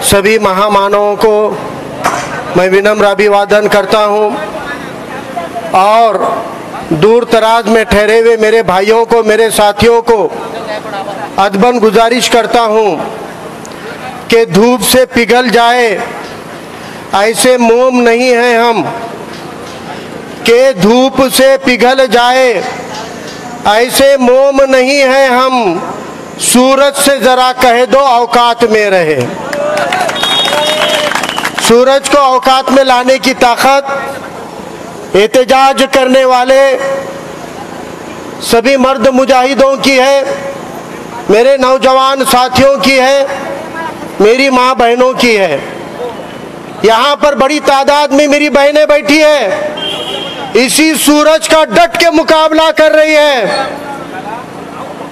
सभी महामानवों को मैं विनम्र अभिवादन करता हूं और दूर दराज में ठहरे हुए मेरे भाइयों को, मेरे साथियों को अदबन गुजारिश करता हूं कि धूप से पिघल जाए ऐसे मोम नहीं हैं हम, कि धूप से पिघल जाए ऐसे मोम नहीं हैं हम, सूरज से जरा कह दो औकात में रहे। सूरज को औकात में लाने की ताकत एहतजाज करने वाले सभी मर्द मुजाहिदों की है, मेरे नौजवान साथियों की है, मेरी माँ बहनों की है। यहाँ पर बड़ी तादाद में मेरी बहनें बैठी है, इसी सूरज का डट के मुकाबला कर रही है।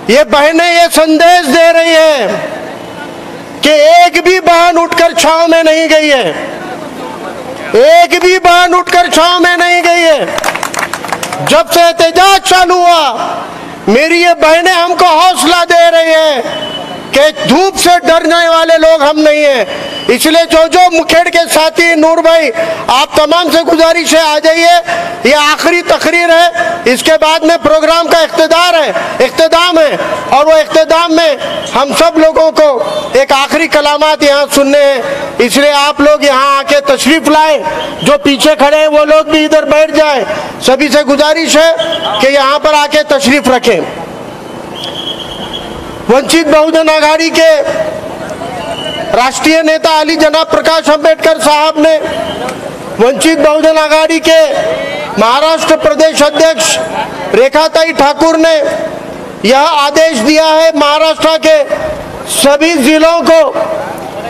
ये बहनें ये संदेश दे रही है कि एक भी बहन उठकर छांव में नहीं गई है, एक भी बहन उठकर छांव में नहीं गई है। जब से एहतजाज चालू हुआ मेरी ये बहनें हमको हौसला दे रही है कि धूप से डरने वाले लोग हम नहीं हैं। इसलिए जो मुखेड़ के साथी नूर भाई, आप तमाम से गुजारिश है आ जाइए, ये आखिरी तकरीर है, इसके बाद में प्रोग्राम का इख्तिताम है और वो इख्तिताम में हम सब लोगों को एक आखिरी कलामात यहाँ सुनने हैं। इसलिए आप लोग यहाँ आके तशरीफ लाए, जो पीछे खड़े हैं वो लोग भी इधर बैठ जाए। सभी से गुजारिश है कि यहाँ पर आके तशरीफ रखें। वंचित बहुजन आघाड़ी के राष्ट्रीय नेता अली जनाब प्रकाश अंबेडकर साहब ने, वंचित बहुजन आघाड़ी के महाराष्ट्र प्रदेश अध्यक्ष रेखाताई ठाकुर ने यह आदेश दिया है महाराष्ट्र के सभी जिलों को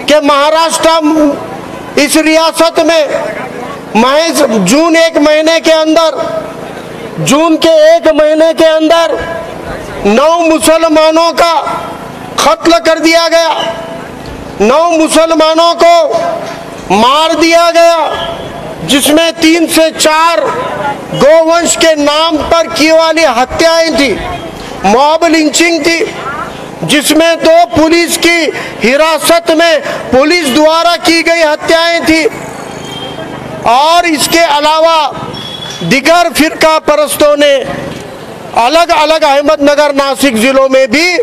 कि महाराष्ट्र इस रियासत में महज जून के एक महीने के अंदर 9 मुसलमानों का कत्ल कर दिया गया, 9 मुसलमानों को मार दिया गया, जिसमें 3 से 4 गोवंश के नाम पर की वाली हत्याएं थी, मॉब लिंचिंग थी, जिसमें 2 पुलिस की हिरासत में पुलिस द्वारा की गई हत्याएं थी। और इसके अलावा दिगर फिरका परस्तों ने अलग अलग अहमदनगर, नासिक जिलों में भी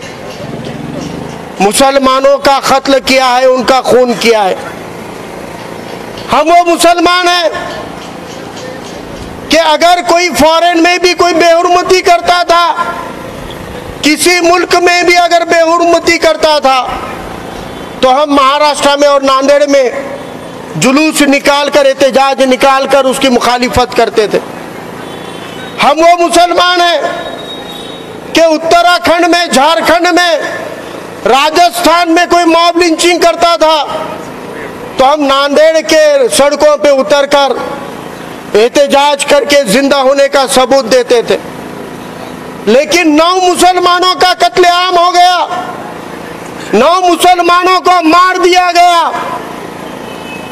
मुसलमानों का कत्ल किया है, उनका खून किया है। हम वो मुसलमान हैं कि अगर कोई फॉरेन में भी कोई बेहुरमती करता था, किसी मुल्क में भी अगर बेहुरमती करता था, तो हम महाराष्ट्र में और नांदेड़ में जुलूस निकालकर, एहतजाज निकालकर उसकी मुखालिफत करते थे। हम वो मुसलमान हैं कि उत्तराखंड में, झारखंड में, राजस्थान में कोई मॉब लिंचिंग करता था तो हम नांदेड़ के सड़कों पे उतरकर एहतजाज करके जिंदा होने का सबूत देते थे। लेकिन 9 मुसलमानों का कत्लेआम हो गया, 9 मुसलमानों को मार दिया गया,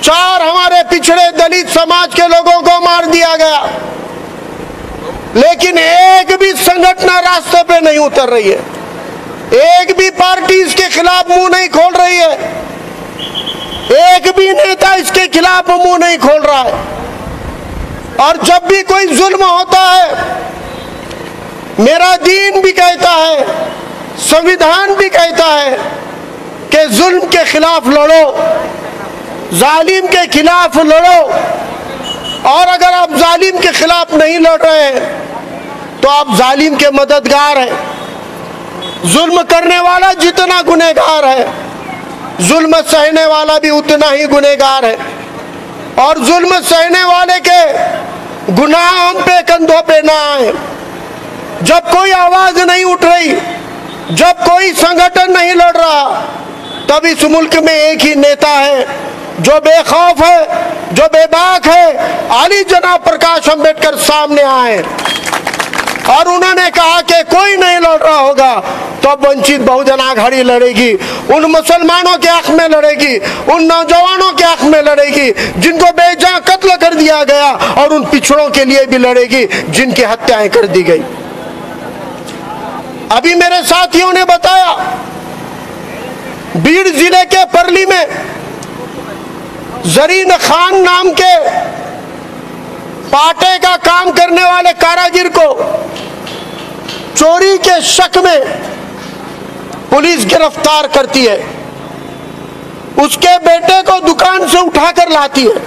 4 हमारे पिछड़े दलित समाज के लोगों को मार दिया गया। लेकिन एक भी संगठन रास्ते पे नहीं उतर रही है, एक भी पार्टी इसके खिलाफ मुंह नहीं खोल रही है, एक भी नेता इसके खिलाफ मुंह नहीं खोल रहा है। और जब भी कोई जुल्म होता है, मेरा दीन भी कहता है, संविधान भी कहता है कि जुल्म के खिलाफ लड़ो, जालिम के खिलाफ लड़ो। और अगर आप जालिम के खिलाफ नहीं लड़ रहे हैं तो आप जालिम के मददगार हैं। जुल्म करने वाला जितना गुनहगार है, जुल्म सहने वाला भी उतना ही गुनहगार है। और जुल्म सहने वाले के गुनाह हम पे, कंधों पे ना आए। जब कोई आवाज नहीं उठ रही, जब कोई संगठन नहीं लड़ रहा, तब इस मुल्क में एक ही नेता है जो बेखौफ है, जो बेबाक है, अली जनाब प्रकाश अंबेडकर सामने आए और उन्होंने कहा कि कोई नहीं लड़ रहा होगा तो अब वंचित बहुजन आघाड़ी लड़ेगी, उन मुसलमानों के हक में लड़ेगी, उन नौजवानों के हक में लड़ेगी जिनको बेजा कत्ल कर दिया गया, और उन पिछड़ों के लिए भी लड़ेगी जिनकी हत्याएं कर दी गई। अभी मेरे साथियों ने बताया बीड़ जिले के परली में जरीन खान नाम के पाटे का काम करने वाले कारागिर को चोरी के शक में पुलिस गिरफ्तार करती है। उसके बेटे को दुकान से उठाकर लाती है।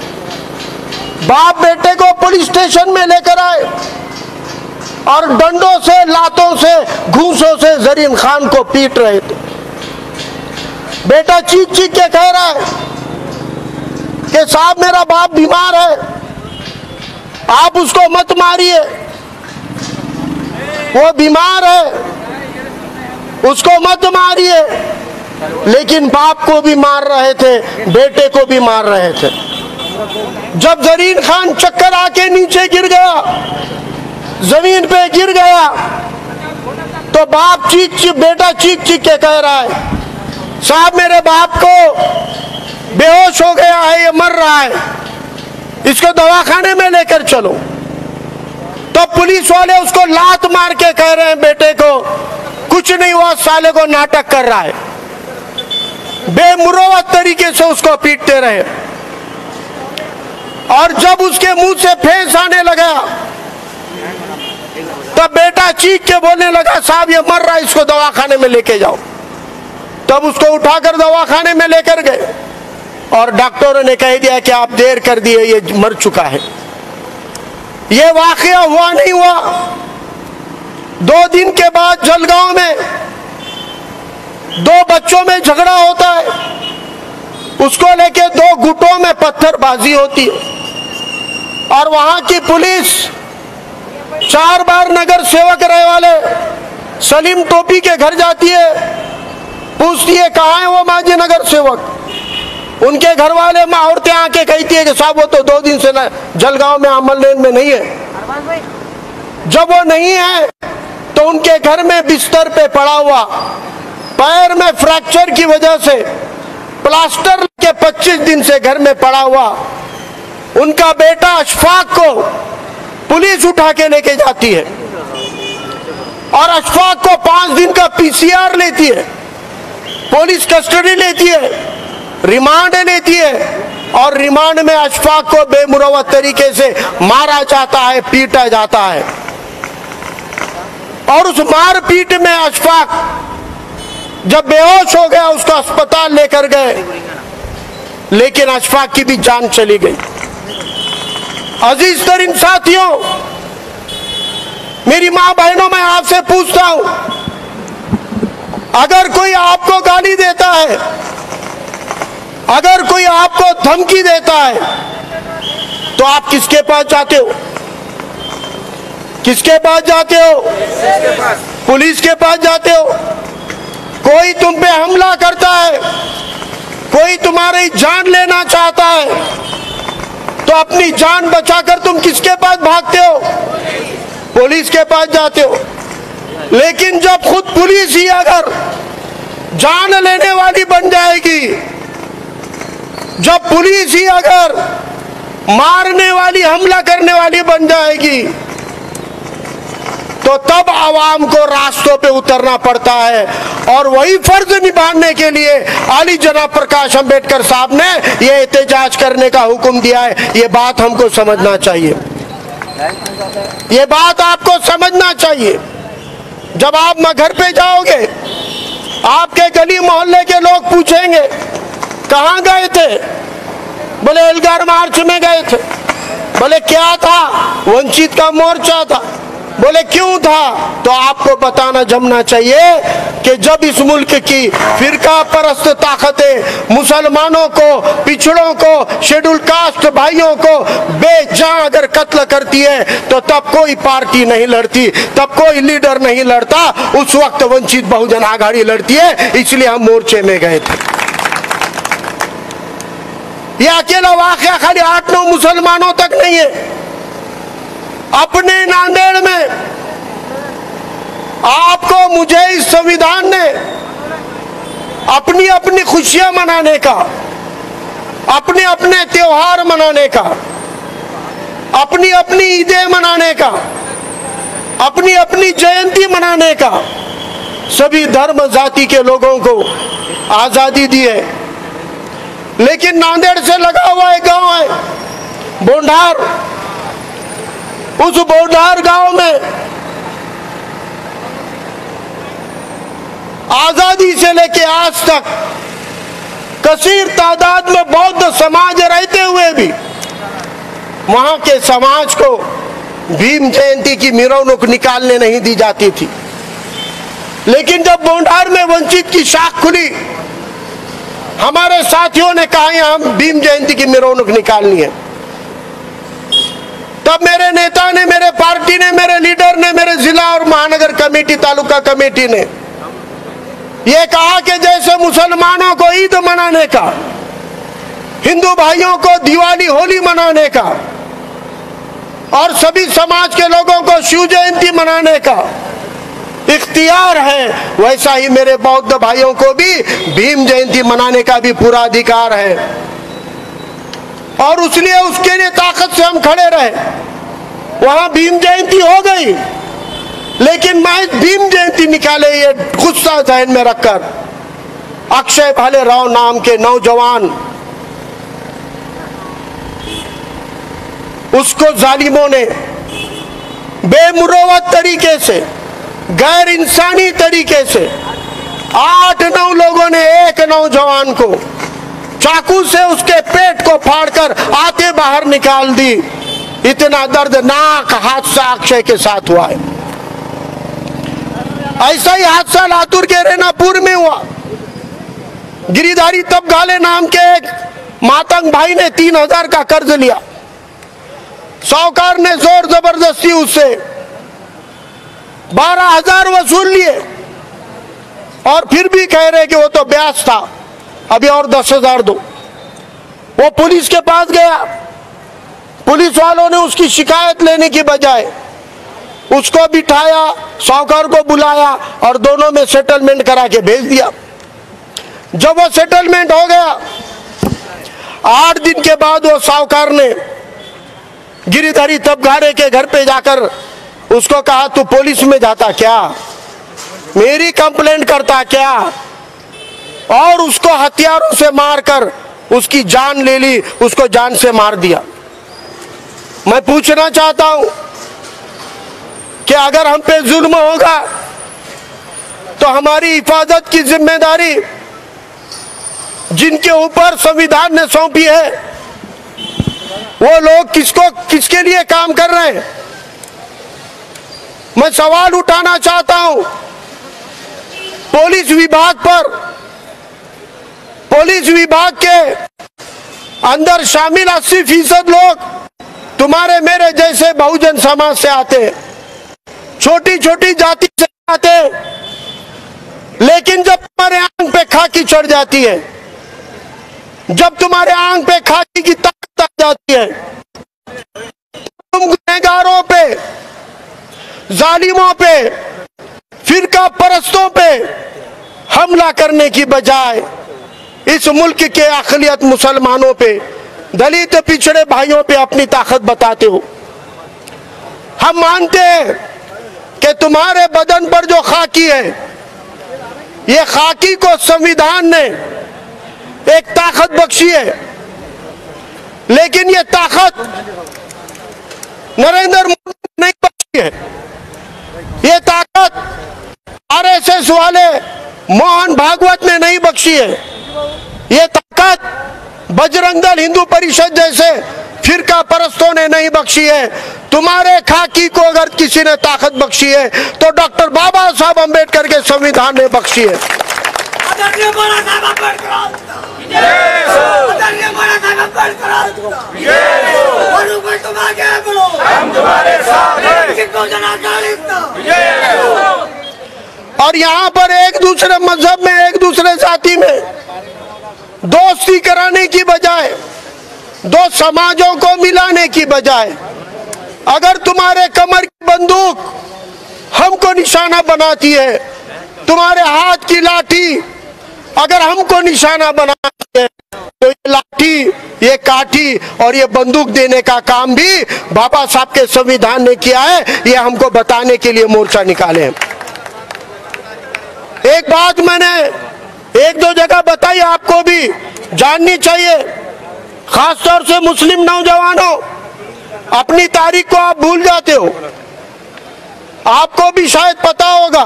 बाप बेटे को पुलिस स्टेशन में लेकर आए और डंडों से, लातों से, घूंसों से जरीन खान को पीट रहे थे। बेटा चीख चीख के कह रहा है कि साहब मेरा बाप बीमार है, आप उसको मत मारिए, वो बीमार है, उसको मत मारिए। लेकिन बाप को भी मार रहे थे, बेटे को भी मार रहे थे। जब जरीन खान चक्कर आके नीचे गिर गया, जमीन पे गिर गया, तो बाप बेटा चीख चीख के कह रहा है साहब मेरे बाप को बेहोश हो गया है, ये मर रहा है, इसको दवाखाने में लेकर चलो। तो पुलिस वाले उसको लात मार के कह रहे हैं बेटे को कुछ नहीं हुआ, साले को नाटक कर रहा है। बेमुरवत तरीके से उसको पीटते रहे। और जब उसके मुंह से फेंस आने लगा तब बेटा चीख के बोलने लगा साहब ये मर रहा है, इसको दवाखाने में लेके जाओ। तब उसको उठाकर दवाखाने में लेकर गए और डॉक्टरों ने कह दिया कि आप देर कर दिए, ये मर चुका है। ये वाकया हुआ नहीं हुआ। 2 दिन के बाद जलगांव में 2 बच्चों में झगड़ा होता है, उसको लेके 2 गुटों में पत्थरबाजी होती है और वहां की पुलिस 4 बार नगर सेवक रहे वाले सलीम टोपी के घर जाती है, पूछती है कहाँ है वो माजी नगर सेवक। उनके घर वाले माँ औरतें आके कहती है कि साहब वो तो 2 दिन से जलगांव में अमल लेन में नहीं है। जब वो नहीं है तो उनके घर में बिस्तर पे पड़ा हुआ, पैर में फ्रैक्चर की वजह से प्लास्टर के 25 दिन से घर में पड़ा हुआ उनका बेटा अशफाक को पुलिस उठा के लेके जाती है और अशफाक को 5 दिन का पीसीआर लेती है, पुलिस कस्टडी लेती है, रिमांड लेती है और रिमांड में अशफाक को बेमुरवत तरीके से मारा जाता है, पीटा जाता है। और उस मारपीट में अशफाक जब बेहोश हो गया उसको अस्पताल लेकर गए, लेकिन अशफाक की भी जान चली गई। अजीज तरीन साथियों, मेरी मां बहनों, मैं आपसे पूछता हूं, अगर कोई आपको गाली देता है, अगर कोई आपको धमकी देता है, तो आप किसके पास जाते हो? किसके पास जाते हो? पुलिस के पास जाते हो। कोई तुम पे हमला करता है, कोई तुम्हारी जान लेना चाहता है, तो अपनी जान बचाकर तुम किसके पास भागते हो? पुलिस के पास जाते हो। लेकिन जब खुद पुलिस ही अगर जान लेने वाली बन जाएगी, जब पुलिस ही अगर मारने वाली, हमला करने वाली बन जाएगी, तो तब आवाम को रास्तों पे उतरना पड़ता है। और वही फर्ज निभाने के लिए आली जनाब प्रकाश अंबेडकर साहब ने ये एहतजाज करने का हुक्म दिया है। ये बात हमको समझना चाहिए, ये बात आपको समझना चाहिए। जब आप घर पे जाओगे, आपके गली मोहल्ले के लोग पूछेंगे कहाँ गए थे? बोले एल्गार मार्च में गए थे। बोले क्या था? वंचित का मोर्चा था। बोले क्यों था? तो आपको बताना जमना चाहिए कि जब इस मुल्क की फिरका परस्त ताकतें मुसलमानों को, पिछड़ों को, शेड्यूल कास्ट भाइयों को बेजान अगर कत्ल करती है, तो तब कोई पार्टी नहीं लड़ती, तब कोई लीडर नहीं लड़ता। उस वक्त वंचित बहुजन आघाड़ी लड़ती है, इसलिए हम मोर्चे में गए थे। यह अकेला वाकया खाली 8-9 मुसलमानों तक नहीं है। अपने नांदेड़ में आपको, मुझे इस संविधान ने अपनी अपनी खुशियां मनाने का, अपने अपने त्योहार मनाने का, अपनी अपनी ईदें मनाने का, अपनी अपनी जयंती मनाने का सभी धर्म जाति के लोगों को आजादी दी है। लेकिन नांदेड़ से लगा हुआ एक गांव है बोंडार। उस बोंडार गांव में आजादी से लेके आज तक कसीर तादाद में बौद्ध समाज रहते हुए भी वहां के समाज को भीम जयंती की मिरौनुक निकालने नहीं दी जाती थी। लेकिन जब बोंडार में वंचित की शाख खुली, हमारे साथियों ने कहा हम भीम जयंती की मिरौनुक निकालनी है, तब मेरे नेता ने, मेरे पार्टी ने, मेरे लीडर ने, मेरे जिला और महानगर कमेटी, तालुका कमेटी ने ये कहा कि जैसे मुसलमानों को ईद मनाने का, हिंदू भाइयों को दिवाली होली मनाने का और सभी समाज के लोगों को शिव जयंती मनाने का इख्तियार है, वैसा ही मेरे बौद्ध भाइयों को भी भीम जयंती मनाने का भी पूरा अधिकार है। और इसलिए उसके लिए ताकत से हम खड़े रहे। वहां भीम जयंती हो गई, लेकिन मैं भीम जयंती निकाले ये गुस्सा जहन में रखकर अक्षय भालेराव नाम के नौजवान, उसको जालिमों ने बेमुरवत तरीके से, गैर इंसानी तरीके से 8-9 लोगों ने एक नौजवान को चाकू से उसके पेट को फाड़कर आते बाहर निकाल दी। इतना दर्दनाक हादसा अक्षय के साथ हुआ है। ऐसा ही हादसा लातूर के रेनापुर में हुआ। गिरिधारी तबगाले नाम के एक मातंग भाई ने 3000 का कर्ज लिया। साहूकार ने जोर जबरदस्ती उससे 12,000 वसूल लिए और फिर भी कह रहे कि वो तो ब्याज था, अभी और 10,000 दो। वो पुलिस के पास गया। पुलिस वालों ने उसकी शिकायत लेने की बजाय उसको बिठाया, साहूकार को बुलाया और दोनों में सेटलमेंट करा के भेज दिया। जब वो सेटलमेंट हो गया, 8 दिन के बाद वो साहूकार ने गिरिधारी तबगारे के घर पे जाकर उसको कहा, तू पुलिस में जाता क्या, मेरी कंप्लेंट करता क्या, और उसको हथियारों से मारकर उसकी जान ले ली, उसको जान से मार दिया। मैं पूछना चाहता हूं कि अगर हम पे जुल्म होगा तो हमारी हिफाजत की जिम्मेदारी जिनके ऊपर संविधान ने सौंपी है, वो लोग किसके लिए काम कर रहे हैं? मैं सवाल उठाना चाहता हूं पुलिस विभाग पर। पुलिस विभाग के अंदर शामिल 80% लोग तुम्हारे मेरे जैसे बहुजन समाज से आते हैं, छोटी छोटी जाति से आते हैं, लेकिन जब तुम्हारे आंख पे खाकी चढ़ जाती है, जब तुम्हारे आंख पे खाकी की ताकत आ जाती है, तुम गुनहगारों पे, जालिमों पे, फिरका परस्तों पे हमला करने की बजाय इस मुल्क के अक़लियत मुसलमानों पे, दलित पिछड़े भाइयों पे अपनी ताकत बताते हो। हम मानते हैं कि तुम्हारे बदन पर जो खाकी है, ये खाकी को संविधान ने एक ताकत बख्शी है, लेकिन ये ताकत नरेंद्र मोदी ने नहीं बख्शी है। ये ताकत आरएसएस वाले मोहन भागवत ने नहीं बख्शी है। ये ताकत बजरंग दल, हिंदू परिषद जैसे फिरका परस्तों ने नहीं बख्शी है। तुम्हारे खाकी को अगर किसी ने ताकत बख्शी है तो डॉक्टर बाबा साहब अम्बेडकर के संविधान ने बख्शी है। और यहाँ पर एक दूसरे मजहब में, एक दूसरे जाति में दोस्ती कराने की बजाय, दो समाजों को मिलाने की बजाय, अगर तुम्हारे कमर की बंदूक हमको निशाना बनाती है, तुम्हारे हाथ की लाठी अगर हमको निशाना बनाती है, तो ये लाठी, ये काठी और ये बंदूक देने का काम भी बाबा साहब के संविधान ने किया है। ये हमको बताने के लिए मोर्चा निकाले हैं। एक बात मैंने 1-2 जगह बताई आपको भी, जाननी चाहिए। खासतौर से मुस्लिम नौजवानों, अपनी तारीख को आप भूल जाते हो। आपको भी शायद पता होगा,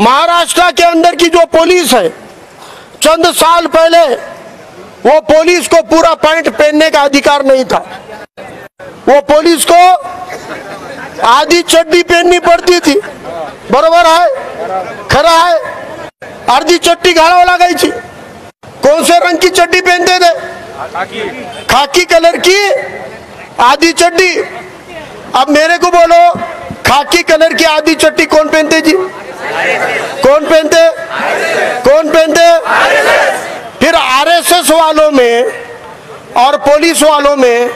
महाराष्ट्र के अंदर की जो पुलिस है, चंद साल पहले वो पुलिस को पूरा पैंट पहनने का अधिकार नहीं था। वो पुलिस को आधी चड्डी पहननी पड़ती थी। बरोबर है, खरा है। आधी चड्डी घाड़ा लगाई थी। कौन से रंग की चड्डी पहनते थे? खाकी कलर की आधी चड्डी। अब मेरे को बोलो, खाकी कलर की आधी चड्डी कौन पहनते जी? कौन पहनते? कौन पहनते? फिर आरएसएस वालों में और पुलिस वालों में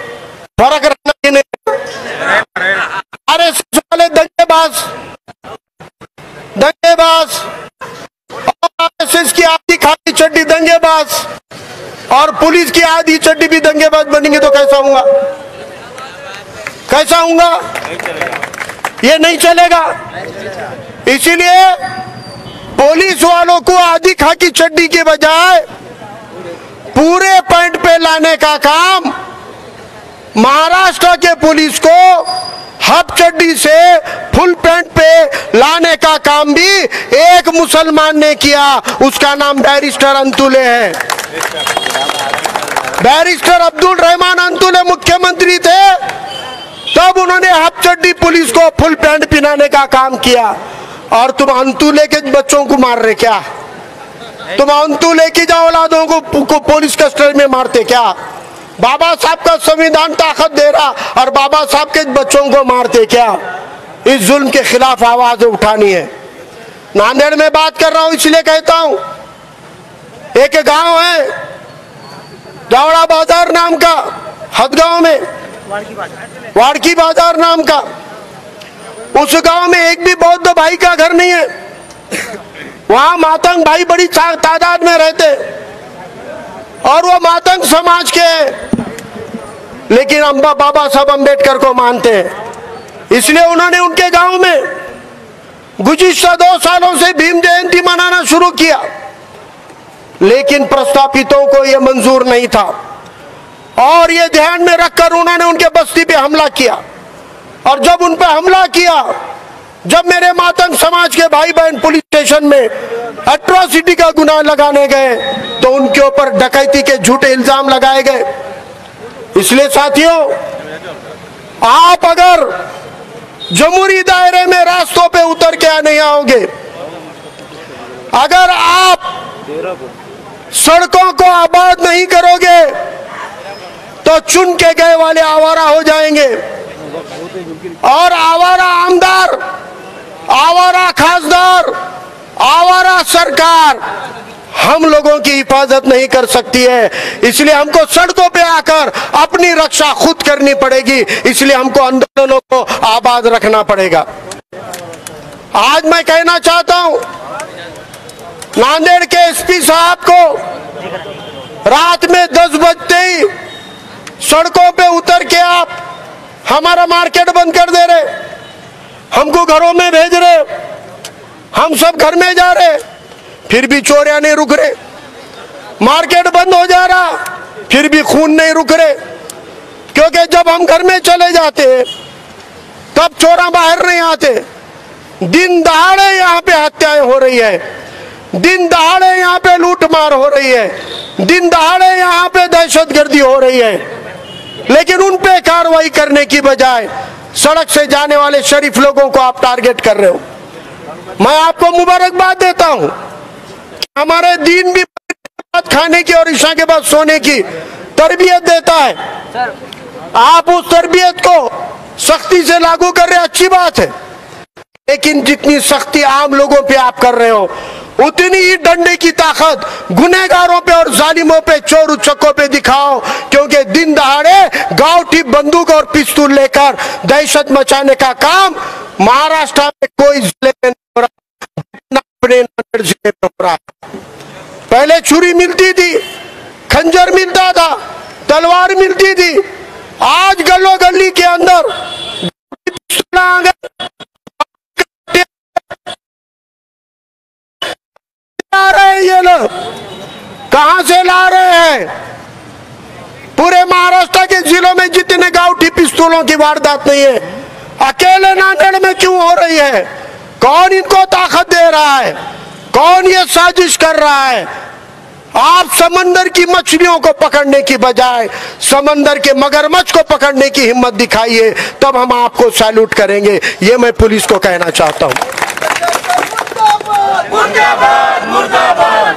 फर्क रखना कि नहीं? आरएसएस वाले दंगेबाज, दंगेबाज, और आरएसएस की आधी खाकी चड्डी दंगेबाज, और पुलिस की आधी चड्डी भी दंगेबाज बनेंगे तो कैसा होगा? कैसा होगा? ये नहीं चलेगा। इसीलिए पुलिस वालों को आधी खाकी चड्डी के बजाय पूरे पैंट पे लाने का काम, महाराष्ट्र के पुलिस को हाफ चड्डी से फुल पैंट पे लाने का काम भी एक मुसलमान ने किया। उसका नाम बैरिस्टर अंतुले है। बैरिस्टर अब्दुल रहमान अंतुले मुख्यमंत्री थे, तब उन्होंने हाफ चड्डी पुलिस को फुल पैंट पहनाने का काम किया। और तुम अंतुले के बच्चों को मार रहे क्या? तुम अंतुले की जो औलादों को पुलिस कस्टडी में मारते क्या? बाबा साहब का संविधान ताकत दे रहा और बाबा साहब के बच्चों को मारते क्या? इस जुल्म के खिलाफ आवाज उठानी है। नांदेड़ में बात कर रहा हूं, इसलिए कहता हूं, एक गांव है जावड़ा बाजार नाम का, हदगांव में, वाड़की बाजार नाम का। उस गांव में एक भी बौद्ध भाई का घर नहीं है। वहां मातंग भाई बड़ी तादाद में रहते और वो मातंग समाज के हैं, लेकिन अम्बा बाबा साहब अम्बेडकर को मानते हैं। इसलिए उन्होंने उनके गांव में गुज़िश्ता 2 सालों से भीम जयंती मनाना शुरू किया, लेकिन प्रस्तापितों को यह मंजूर नहीं था। और ये ध्यान में रखकर उन्होंने उनके बस्ती पे हमला किया। और जब उन पे हमला किया, जब मेरे मातंग समाज के भाई बहन पुलिस स्टेशन में एट्रोसिटी का गुनाह लगाने गए, तो उनके ऊपर डकैती के झूठे इल्जाम लगाए गए। इसलिए साथियों, आप अगर जमहूरी दायरे में रास्तों पे उतर के नहीं आओगे, अगर आप सड़कों को आबाद नहीं करोगे, तो चुन के गए वाले आवारा हो जाएंगे। और आवारा आमदार, आवारा खासदार, आवारा सरकार हम लोगों की हिफाजत नहीं कर सकती है। इसलिए हमको सड़कों पे आकर अपनी रक्षा खुद करनी पड़ेगी। इसलिए हमको आंदोलनों को आबाद रखना पड़ेगा। आज मैं कहना चाहता हूं, नांदेड़ के एसपी साहब को रात में 10 बजते ही सड़कों पे उतर के आप हमारा मार्केट बंद कर दे रहे, हमको घरों में भेज रहे, हम सब घर में जा रहे, फिर भी चोरियां नहीं रुक रहे। मार्केट बंद हो जा रहा, फिर भी खून नहीं रुक रहे। क्योंकि जब हम घर में चले जाते तब चोरा बाहर नहीं आते। दिन दहाड़े यहाँ पे हत्याएं हो रही है, दिन दहाड़े यहाँ पे लूटमार हो रही है, दिन दहाड़े यहाँ पे दहशतगर्दी हो रही है। लेकिन उन पे कार्रवाई करने की बजाय सड़क से जाने वाले शरीफ लोगों को आप टारगेट कर रहे हो। मैं आपको मुबारकबाद देता हूं। हमारे दीन भी खाने की और ईशा के बाद सोने की तरबियत देता है। आप उस तरबियत को सख्ती से लागू कर रहे, अच्छी बात है, लेकिन जितनी सख्ती आम लोगों पे आप कर रहे हो, उतनी ही डंडे की ताकत गुनहगारों पे और जालिमों पे, चोर उचक्कों पे दिखाओ। क्योंकि दिन दहाड़े गांव टिप बंदूक और पिस्तौल लेकर दहशत मचाने का काम महाराष्ट्र में कोई जिले में नहीं हो रहा, अपने नांदेड़ जिले में हो रहा। पहले छुरी मिलती थी, खंजर मिलता था, तलवार मिलती थी। आज गली गली के अंदर आ गए, आ रहे ये लोग। कहां से ला रहे हैं? पूरे महाराष्ट्र के जिलों में जितने गांवठी पिस्तौलों की वारदात नहीं है, अकेले नांदेड़ में क्यों हो रही है? कौन इनको ताकत दे रहा है? कौन ये साजिश कर रहा है? आप समंदर की मछलियों को पकड़ने की बजाय समंदर के मगरमच्छ को पकड़ने की हिम्मत दिखाइए, तब हम आपको सैल्यूट करेंगे। ये मैं पुलिस को कहना चाहता हूं। मुर्दाबाद, मुर्दाबाद,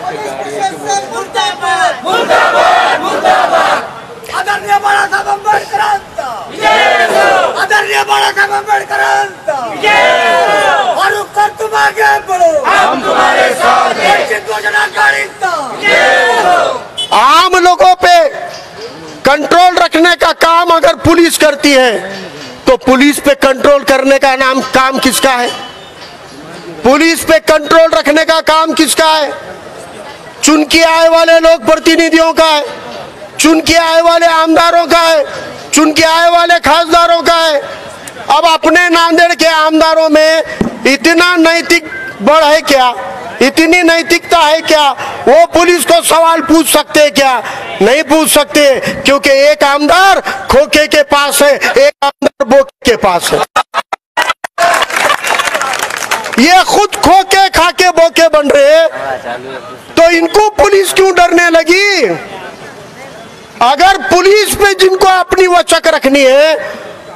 मुर्दाबाद, मुर्दाबाद, मुर्दाबाद। आदरणीय बाळासाहेब आंबेडकरांचा जय हो, आदरणीय बाळासाहेब आंबेडकरांचा जय हो। फारूक सर तुम आगे बढ़ो, हम तुम्हारे साथ हैं। वंचित बहुजन आघाडीचा जय हो। आम लोगों पे कंट्रोल रखने का काम अगर पुलिस करती है, तो पुलिस पे कंट्रोल करने का काम किसका है? पुलिस पे कंट्रोल रखने का काम किसका है? चुन के आए वाले लोग प्रतिनिधियों का है, चुन के आए वाले आमदारों का है, चुन के आए वाले खासदारों का है। अब अपने नांदेड़ के आमदारों में इतना नैतिक बल है क्या? इतनी नैतिकता है क्या? वो पुलिस को सवाल पूछ सकते हैं क्या? नहीं पूछ सकते, क्योंकि एक आमदार खोखे के पास है, एक आमदार बोके के पास है। ये खुद खोके खाके बोके बन रहे, तो इनको पुलिस क्यों डरने लगी? अगर पुलिस पे जिनको अपनी वचक रखनी है,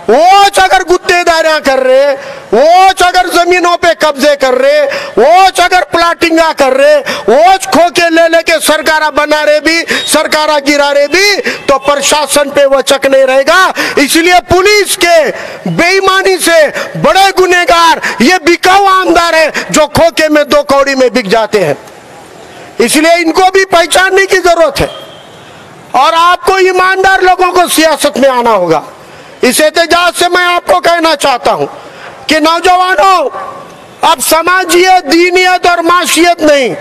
वो अगर गुत्तेदारियां कर रहे, वो अगर जमीनों पे कब्जे कर रहे, वो अगर प्लाटिंगा कर रहे, वो खोके ले लेके सरकारा बना रहे भी, सरकारा गिरा रहे भी, तो प्रशासन पे वचक नहीं रहेगा। इसलिए पुलिस के बेईमानी से बड़े गुनेगार ये बिकाऊ आमदार है, जो खोके में 2 कौड़ी में बिक जाते हैं। इसलिए इनको भी पहचानने की जरूरत है, और आपको ईमानदार लोगों को सियासत में आना होगा। इस एहतजाज से मैं आपको कहना चाहता हूं कि नौजवानों, अब समाजियत, दीनियत और माशियत नहीं,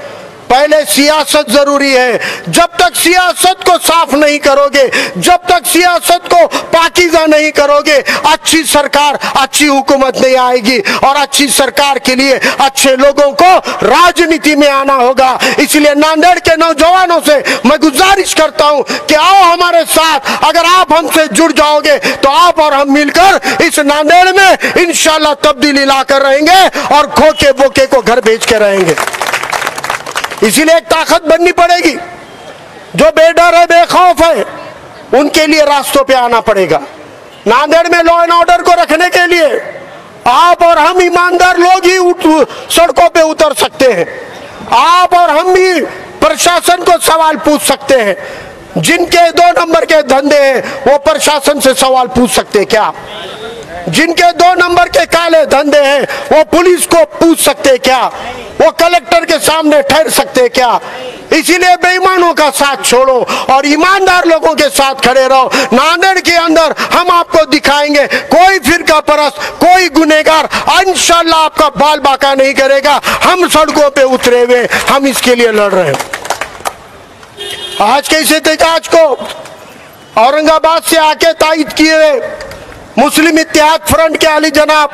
पहले सियासत जरूरी है। जब तक सियासत को साफ नहीं करोगे, जब तक सियासत को पाकीज़ा नहीं करोगे, अच्छी सरकार, अच्छी हुकूमत नहीं आएगी। और अच्छी सरकार के लिए अच्छे लोगों को राजनीति में आना होगा। इसलिए नांदेड़ के नौजवानों से मैं गुजारिश करता हूं कि आओ हमारे साथ। अगर आप हमसे जुड़ जाओगे तो आप और हम मिलकर इस नांदेड़ में इंशाल्लाह तब्दीली लाकर रहेंगे और खोके बोके को घर भेज के रहेंगे। इसीलिए एक ताकत बननी पड़ेगी। जो बेडर है, बेखौफ है, उनके लिए रास्तों पे आना पड़ेगा। नांदेड़ में लॉ एंड ऑर्डर को रखने के लिए आप और हम ईमानदार लोग ही सड़कों पे उतर सकते हैं। आप और हम भी प्रशासन को सवाल पूछ सकते हैं। जिनके 2 नंबर के धंधे हैं, वो प्रशासन से सवाल पूछ सकते हैं क्या? जिनके 2 नंबर के काले धंधे हैं, वो पुलिस को पूछ सकते हैं क्या? वो कलेक्टर के सामने ठहर सकते हैं क्या? इसीलिए बेईमानों का साथ छोड़ो और ईमानदार लोगों के साथ खड़े रहो। नांदेड़ के अंदर हम आपको दिखाएंगे, कोई फिरका परस्त, कोई गुनेगार इंशाल्लाह आपका बाल बाका नहीं करेगा। हम सड़कों पे उतरे हुए, हम इसके लिए लड़ रहे हैं। आज के इस एहतजाज को औरंगाबाद से आके तायद किए हुए मुस्लिम इत्तेहाद फ्रंट के अली जनाब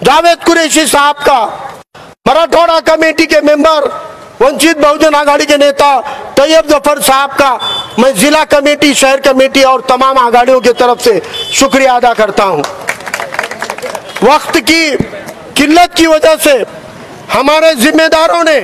जावेद कुरैशी साहब का, मराठवाड़ा कमेटी के मेंबर वंचित बहुजन आघाड़ी के नेता तैयब जफर साहब का मैं जिला कमेटी, शहर कमेटी और तमाम आघाड़ियों की तरफ से शुक्रिया अदा करता हूं। वक्त की किल्लत की वजह से हमारे जिम्मेदारों ने,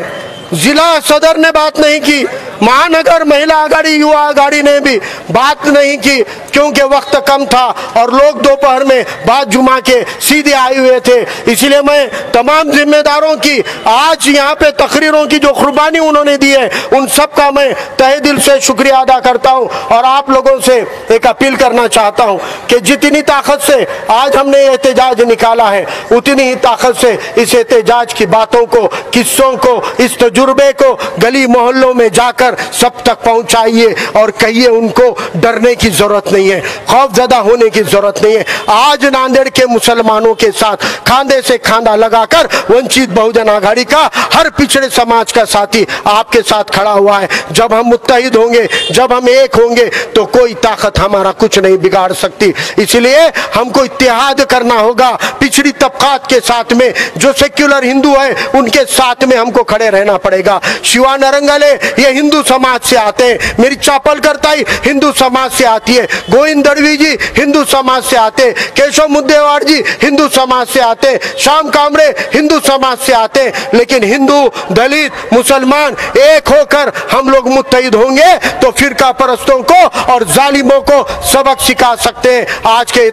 जिला सदर ने बात नहीं की, महानगर महिला आघाड़ी, युवा आघाड़ी ने भी बात नहीं की, क्योंकि वक्त कम था और लोग दोपहर में बाद जुमा के सीधे आए हुए थे। इसलिए मैं तमाम जिम्मेदारों की, आज यहाँ पे तकरीरों की जो कुर्बानी उन्होंने दी है, उन सब का मैं तहे दिल से शुक्रिया अदा करता हूँ। और आप लोगों से एक अपील करना चाहता हूँ कि जितनी ताकत से आज हमने ये एहतजाज निकाला है, उतनी ही ताकत से इस एहतजाज की बातों को, किस्सों को, इस तजुर्बे को गली मोहल्लों में जाकर सब तक पहुंचाइए और कहिए उनको डरने की जरूरत नहीं है, खौफजदा होने की जरूरत नहीं है। आज नांदेड़ के मुसलमानों के साथ खांधे से खांधा लगाकर वंचित बहुजन आघाड़ी का हर पिछड़े समाज का साथी आपके साथ खड़ा हुआ है। जब हम मुत्तहिद होंगे, जब हम एक होंगे, तो कोई ताकत हमारा कुछ नहीं बिगाड़ सकती। इसलिए हमको इत्तेहाद करना होगा। पिछड़ी तबकात के साथ में, जो सेक्युलर हिंदू है, उनके साथ में हमको खड़े रहना पड़ेगा। शिवा नरंगले ये हिंदू हिंदू समाज से आते हैं। मेरी चापल करताई हिंदू समाज से आती है, गोविंद दड़वी जी हिंदू समाज से आते हैं, केशव मुद्देवार जी हिंदू समाज से आते हैं, श्याम कामरे हिंदू समाज से आते हैं। लेकिन हिंदू, दलित, मुसलमान एक होकर हम लोग मुत्तहिद होंगे तो फिरका परस्तों को और जालिमों को सबक सिखा सकते हैं। आज के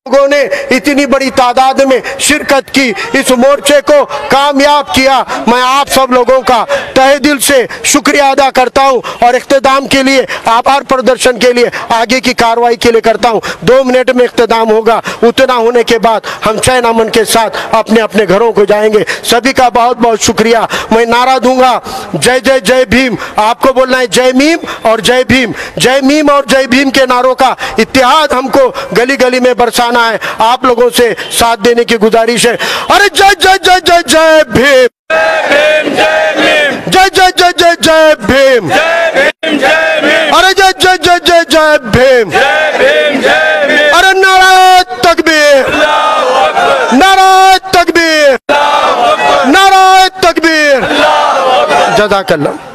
लोगों ने इतनी बड़ी तादाद में शिरकत की, इस मोर्चे को कामयाब किया। मैं आप सब लोगों का तहे दिल से शुक्रिया अदा करता हूं और इख्तिताम के लिए, आभार प्रदर्शन के लिए, आगे की कार्रवाई के लिए करता हूं। 2 मिनट में इख्तिताम होगा। उतना होने के बाद हम चैन अमन के साथ अपने अपने घरों को जाएंगे। सभी का बहुत बहुत शुक्रिया। मैं नारा दूंगा, जय जय जय भीम। आपको बोलना है जय मीम और जय भीम। जय मीम और जय भीम के नारों का इत्तेहाद हमको गली गली में बरसाना है। आप लोगों से साथ देने की गुजारिश है। अरे जय जय जय जय जय भीम, जय जय जय जय जय भीम, अरे जय जय जय जय जय भीम, अरे नारे तकबीर, नारे तकबीर, नारे तकबीर। जज़ाकल्लाह।